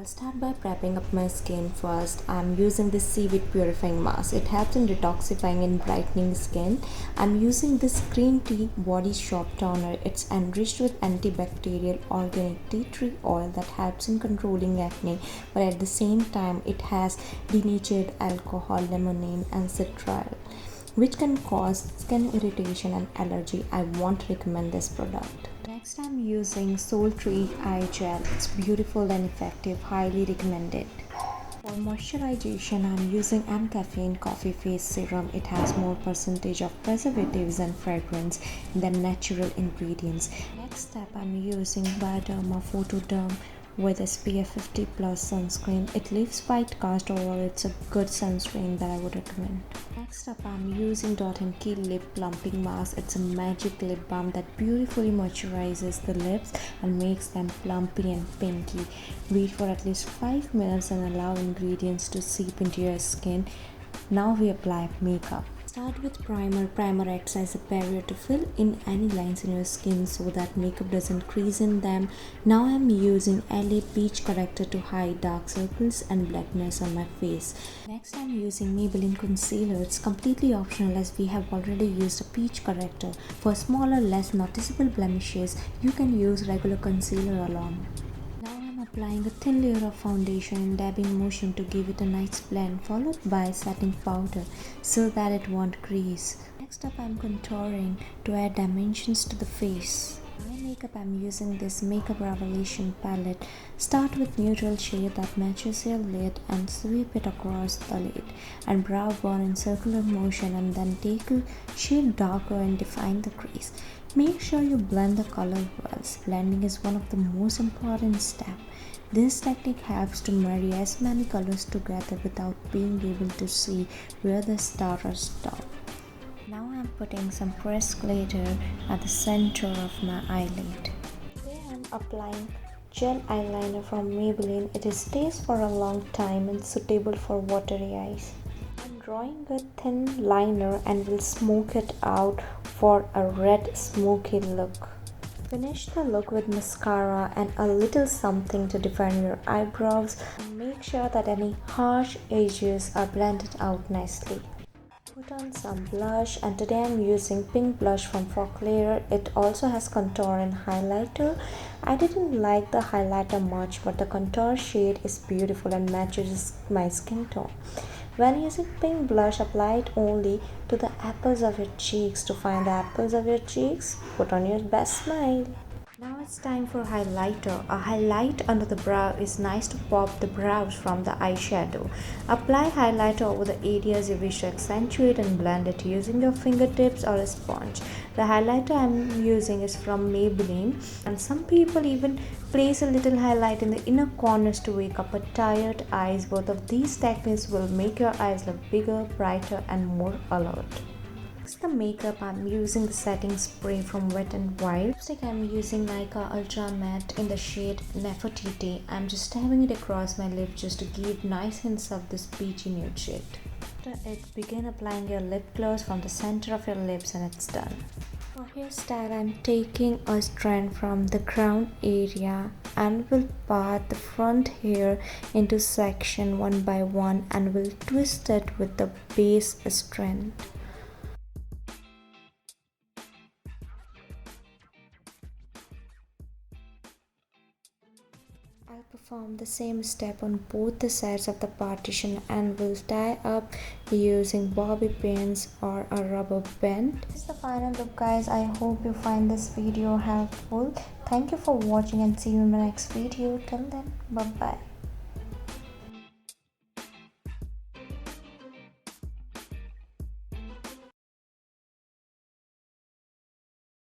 I'll start by prepping up my skin first. I'm using this Seaweed Purifying Mask. It helps in detoxifying and brightening skin. I'm using this green tea body shop toner. It's enriched with antibacterial organic tea tree oil that helps in controlling acne, but at the same time it has denatured alcohol, limonene and citral, which can cause skin irritation and allergy. I won't recommend this product. Next, I'm using Sultry Eye Gel. It's beautiful and effective, highly recommended. For moisturization, I'm using Caffeine Coffee Face Serum. It has more percentage of preservatives and fragrance than natural ingredients. Next step, I'm using Bioderma Photoderm with SPF 50 plus sunscreen. It leaves white cast over. It's a good sunscreen that I would recommend. Next up, I'm using Dot and Key Lip Plumping Mask. It's a magic lip balm that beautifully moisturizes the lips and makes them plumpy and pinky. Wait for at least 5 minutes and allow ingredients to seep into your skin. Now we apply makeup. Start with primer. Primer acts as a barrier to fill in any lines in your skin so that makeup doesn't crease in them. Now I'm using LA Peach Corrector to hide dark circles and blackness on my face. Next I'm using Maybelline Concealer. It's completely optional as we have already used a peach corrector. For smaller, less noticeable blemishes, you can use regular concealer alone. Now I'm applying a thin layer of foundation in dabbing motion to give it a nice blend, followed by setting powder so that it won't crease. Next up I'm contouring to add dimensions to the face. My makeup, I'm using this Makeup Revelation palette. Start with neutral shade that matches your lid and sweep it across the lid and brow bone in circular motion, and then take a shade darker and define the crease. Make sure you blend the color well. Blending is one of the most important steps. This technique helps to marry as many colors together without being able to see where the stars stop. Now I'm putting some pressed glitter at the center of my eyelid. Today I'm applying gel eyeliner from Maybelline. It stays for a long time and suitable for watery eyes. I'm drawing a thin liner and will smoke it out for a red smoky look. Finish the look with mascara and a little something to define your eyebrows, and make sure that any harsh edges are blended out nicely. Put on some blush, and today I'm using pink blush from Froclair. It also has contour and highlighter. I didn't like the highlighter much, but the contour shade is beautiful and matches my skin tone. When using pink blush, apply it only to the apples of your cheeks. To find the apples of your cheeks, put on your best smile. Now it's time for highlighter. A highlight under the brow is nice to pop the brows from the eyeshadow. Apply highlighter over the areas you wish to accentuate and blend it using your fingertips or a sponge. The highlighter I'm using is from Maybelline, and some people even place a little highlight in the inner corners to wake up a tired eyes. Both of these techniques will make your eyes look bigger, brighter and more alert. Next, the makeup, I'm using the setting spray from Wet n Wild. Lipstick, I'm using Nika Ultra Matte in the shade Nefertiti. I'm just dabbing it across my lips just to give nice hints of this peachy nude shade. After it, begin applying your lip gloss from the center of your lips and it's done. For hairstyle, I'm taking a strand from the crown area and will part the front hair into section one by one and will twist it with the base strand. I'll perform the same step on both the sides of the partition and will tie up using bobby pins or a rubber band. This is the final look, guys. I hope you find this video helpful. Thank you for watching and see you in my next video. Till then, bye bye.